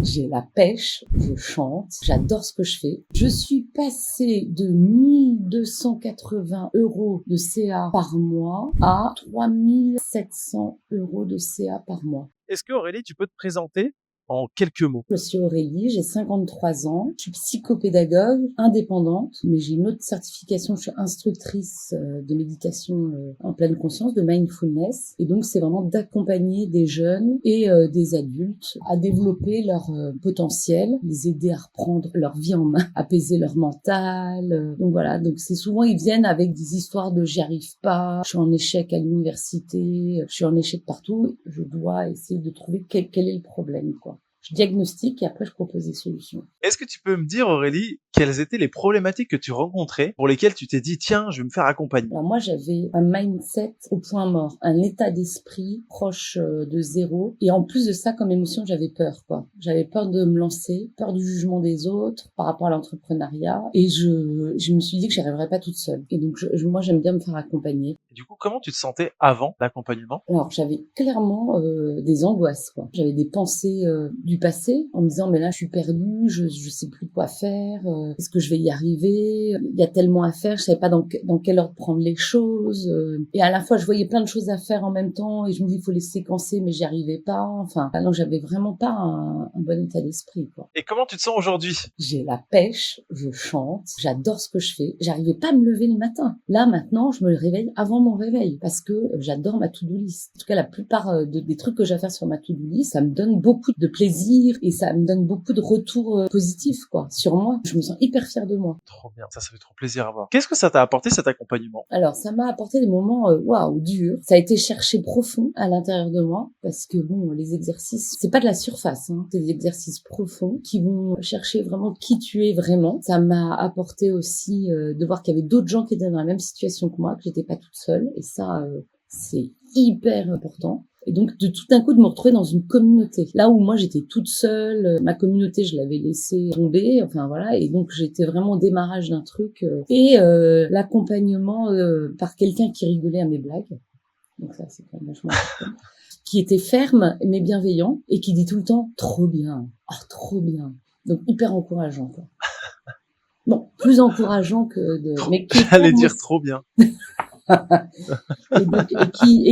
J'ai la pêche, je chante, j'adore ce que je fais. Je suis passée de 1 280 € de CA par mois à 3 700 € de CA par mois. Est-ce que Aurélie, tu peux te présenter en quelques mots? Je suis Aurélie, j'ai 53 ans, je suis psychopédagogue indépendante, mais j'ai une autre certification, je suis instructrice de méditation en pleine conscience, de mindfulness, et donc c'est vraiment d'accompagner des jeunes et des adultes à développer leur potentiel, les aider à reprendre leur vie en main, apaiser leur mental, donc voilà, donc c'est souvent ils viennent avec des histoires de j'y arrive pas, je suis en échec à l'université, je suis en échec partout, je dois essayer de trouver quel est le problème, quoi. Je diagnostique et après je propose des solutions. Est-ce que tu peux me dire, Aurélie, quelles étaient les problématiques que tu rencontrais pour lesquelles tu t'es dit, tiens, je vais me faire accompagner? Alors moi, j'avais un mindset au point mort, un état d'esprit proche de zéro. Et en plus de ça, comme émotion, j'avais peur, quoi. J'avais peur de me lancer, peur du jugement des autres par rapport à l'entrepreneuriat. Et je me suis dit que j'y arriverais pas toute seule. Et donc, moi, j'aime bien me faire accompagner. Et du coup, comment tu te sentais avant l'accompagnement? Alors, j'avais clairement des angoisses, quoi. J'avais des pensées du passé en me disant, mais là, je suis perdue, je sais plus quoi faire, est-ce que je vais y arriver? Il y a tellement à faire, je savais pas dans quel ordre prendre les choses. Et à la fois, je voyais plein de choses à faire en même temps et je me dis, il faut les séquencer, mais j'y arrivais pas. Enfin, non, j'avais vraiment pas un bon état d'esprit, quoi. Et comment tu te sens aujourd'hui? J'ai la pêche, je chante, j'adore ce que je fais. J'arrivais pas à me lever le matin. Là, maintenant, je me réveille avant mon réveil parce que j'adore ma to-do list. En tout cas, la plupart des trucs que j'ai à faire sur ma to-do list, ça me donne beaucoup de plaisir et ça me donne beaucoup de retours positifs, quoi, sur moi. Je me sens hyper fière de moi. Trop bien, ça fait trop plaisir à voir. Qu'est-ce que ça t'a apporté cet accompagnement? Alors, ça m'a apporté des moments waouh, durs. Ça a été chercher profond à l'intérieur de moi parce que bon, les exercices, c'est pas de la surface, hein. C'est des exercices profonds qui vont chercher vraiment qui tu es vraiment. Ça m'a apporté aussi de voir qu'il y avait d'autres gens qui étaient dans la même situation que moi, que j'étais pas toute seule. Et ça, c'est hyper important. Et donc, de tout d'un coup, de me retrouver dans une communauté. Là où moi, j'étais toute seule, ma communauté, je l'avais laissée tomber, enfin voilà. Et donc, j'étais vraiment au démarrage d'un truc. Et l'accompagnement par quelqu'un qui rigolait à mes blagues. Donc ça, c'est quand même vachement important. Qui était ferme, mais bienveillant, et qui dit tout le temps « trop bien, oh, trop bien ». Donc, hyper encourageant, quoi. Bon, plus encourageant que de... Mais qui est J'allais ferme dire aussi. trop bien. et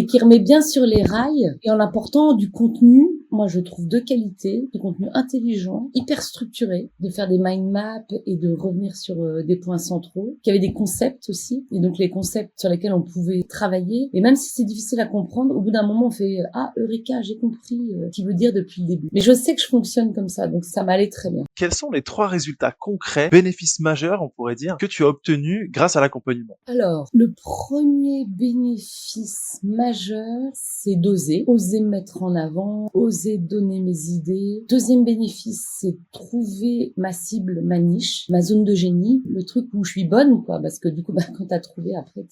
qui remet bien sur les rails et en apportant du contenu, moi je trouve de qualité, du contenu intelligent, hyper structuré, de faire des mind maps et de revenir sur des points centraux, qui avait des concepts aussi, et donc les concepts sur lesquels on pouvait travailler, et même si c'est difficile à comprendre, au bout d'un moment on fait « Ah, Eureka, j'ai compris ce qu'il veut dire depuis le début ». Mais je sais que je fonctionne comme ça, donc ça m'allait très bien. Quels sont les 3 résultats concrets, bénéfices majeurs, on pourrait dire, que tu as obtenus grâce à l'accompagnement? Alors, le premier bénéfice majeur, c'est d'oser, oser me mettre en avant, oser donner mes idées. Deuxième bénéfice, c'est trouver ma cible, ma niche, ma zone de génie, le truc où je suis bonne, quoi, parce que du coup, quand t'as trouvé, après,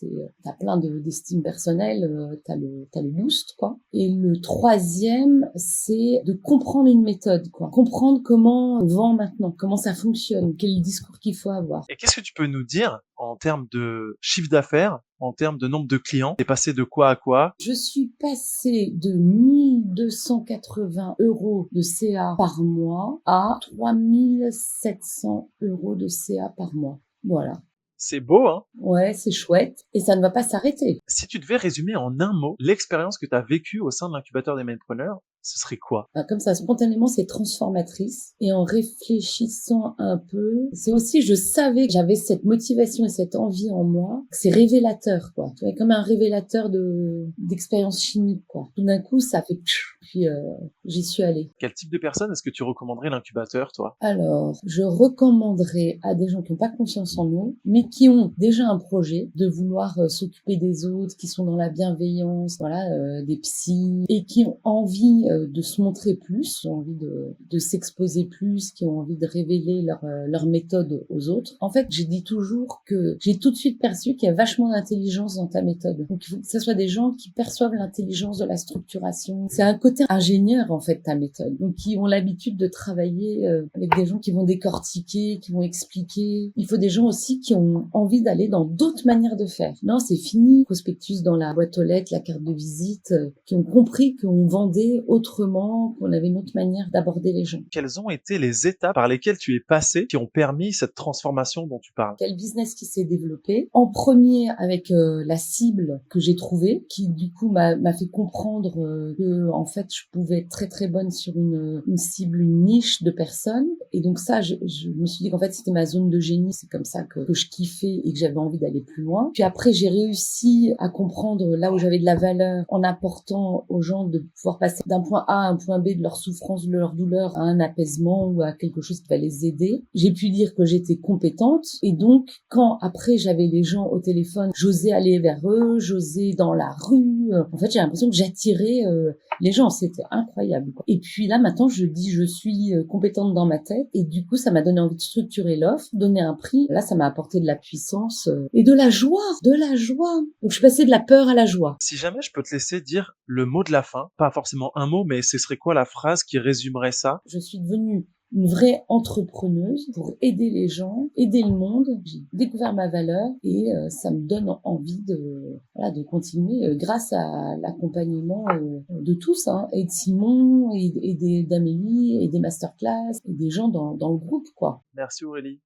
t'as plein d'estime personnelle, t'as le boost, quoi. Et le troisième, c'est de comprendre une méthode, quoi. Comprendre comment on vend maintenant, comment ça fonctionne, quel est le discours qu'il faut avoir. Et qu'est-ce que tu peux nous dire en termes de chiffre d'affaires, en termes de nombre de clients? T'es passé de quoi à quoi? Je suis passée de 1 280 € de CA par mois à 3 700 € de CA par mois. Voilà. C'est beau, hein? Ouais, c'est chouette. Et ça ne va pas s'arrêter. Si tu devais résumer en un mot l'expérience que tu as vécue au sein de l'incubateur des mindpreneurs, ce serait quoi? Comme ça, spontanément, c'est transformatrice. Et en réfléchissant un peu, c'est aussi, je savais que j'avais cette motivation et cette envie en moi. C'est révélateur, quoi. Tu vois, comme un révélateur d'expérience chimique, quoi. Tout d'un coup, ça fait puis j'y suis allée. Quel type de personne est-ce que tu recommanderais l'incubateur, toi? Alors, je recommanderais à des gens qui n'ont pas confiance en eux, mais qui ont déjà un projet de vouloir s'occuper des autres, qui sont dans la bienveillance, voilà, des psys, et qui ont envie de se montrer plus, qui ont envie de s'exposer plus, qui ont envie de révéler leur méthode aux autres. En fait, j'ai dit toujours que j'ai tout de suite perçu qu'il y a vachement d'intelligence dans ta méthode. Donc, il faut que ce soit des gens qui perçoivent l'intelligence de la structuration. C'est un côté côté ingénieur, en fait, ta méthode. Donc, qui ont l'habitude de travailler avec des gens qui vont décortiquer, qui vont expliquer. Il faut des gens aussi qui ont envie d'aller dans d'autres manières de faire. Non, c'est fini, prospectus dans la boîte aux lettres, la carte de visite, qui ont compris qu'on vendait autrement, qu'on avait une autre manière d'aborder les gens. Quelles ont été les étapes par lesquelles tu es passé qui ont permis cette transformation dont tu parles? Quel business qui s'est développé. En premier, avec la cible que j'ai trouvée, qui du coup m'a fait comprendre que en fait je pouvais être très très bonne sur une cible, une niche de personnes. Et donc ça, je me suis dit qu'en fait c'était ma zone de génie, c'est comme ça que je kiffais et que j'avais envie d'aller plus loin. Puis après, j'ai réussi à comprendre là où j'avais de la valeur en apportant aux gens de pouvoir passer d'un point A à un point B de leur souffrance, de leur douleur, à un apaisement ou à quelque chose qui va les aider. J'ai pu dire que j'étais compétente et donc quand après j'avais les gens au téléphone, j'osais aller vers eux, j'osais dans la rue. En fait, j'ai l'impression que j'attirais les gens, c'était incroyable, quoi. Et puis là, maintenant, je dis je suis compétente dans ma tête et du coup, ça m'a donné envie de structurer l'offre, donner un prix. Là, ça m'a apporté de la puissance et de la joie, de la joie. Donc, je suis passée de la peur à la joie. Si jamais je peux te laisser dire le mot de la fin, pas forcément un mot, mais ce serait quoi la phrase qui résumerait ça? Je suis devenue une vraie entrepreneuse pour aider les gens, aider le monde. J'ai découvert ma valeur et ça me donne envie de continuer grâce à l'accompagnement de tous, hein, et de Simon, et d'Amélie, et des masterclass, et des gens dans le groupe, quoi. Merci Aurélie.